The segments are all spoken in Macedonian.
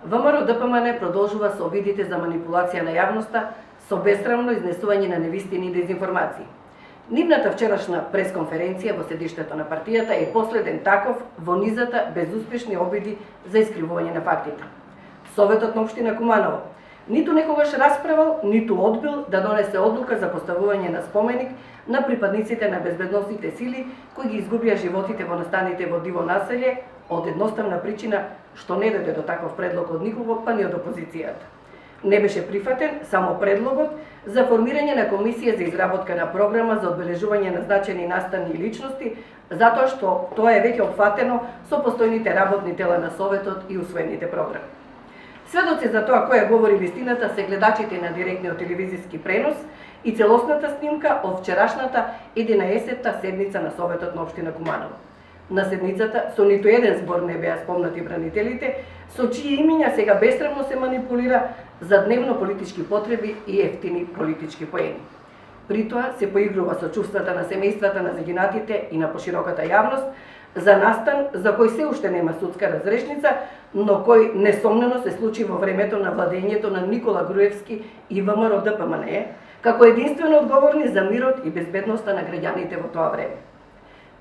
ВМРО ДПМН продолжува со обидите за манипулација на јавноста со бесрамно изнесување на невистини и дезинформации. Нивната вчерашна пресконференција во седиштето на партијата е последен таков во низата безуспешни обиди за искривување на фактите. Советот на општина Куманово ниту некогаш расправал, ниту одбил да донесе одлука за поставување на споменик на припадниците на безбедносните сили кои ги изгубија животите во настаните во Диво населје од едноставна причина што не дојде до таков предлог од никого, па ни од опозицијата. Не беше прифатен само предлогот за формирање на комисија за изработка на програма за одбележување на значајни настани и личности, затоа што тоа е веќе опфатено со постојните работни тела на Советот и усвоените програми. Сведоци за тоа која говори вистината се гледачите на директниот телевизиски пренос и целосната снимка од вчерашната 11-та седница на Советот на општина Куманово. На седницата со ниту еден збор не беа спомнати бранителите, со чии имиња сега бесрамно се манипулира за дневно политички потреби и ефтини политички поени. При тоа се поигрува со чувствата на семејствата на загинатите и на пошироката јавност за настан за кој се уште нема судска разрешница, но кој несомнено се случи во времето на владењето на Никола Груевски и ВМРО ДПМН, како единствено одговорни за мирот и безбедноста на граѓаните во тоа време.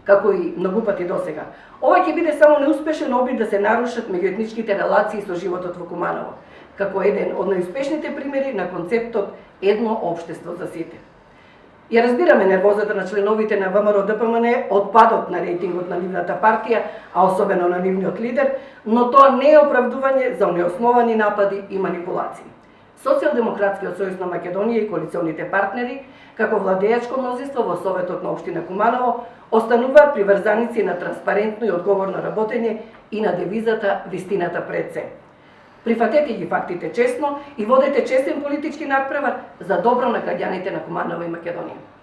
Како и многу пати досега, ова ќе биде само неуспешен обид да се нарушат меѓуетничките релации со животот во Куманово, како еден од најуспешните примери на концептот едно општество за сите. Ја разбираме нервозата на членовите на ВМРО ДПМН од падот на рейтингот на нивната партија, а особено на нивниот лидер, но тоа не е оправдување за неосновани напади и манипулации. Социјалдемократскиот сојуз на Македонија и коалиционите партнери, како владеачко мнозинство во Советот на општина Куманово, остануваат приврзаници на транспарентно и одговорно работење и на девизата вистината пред се. Прифатете ги фактите честно и водете честен политички надпревар за добро на граѓаните на Куманово и Македонија.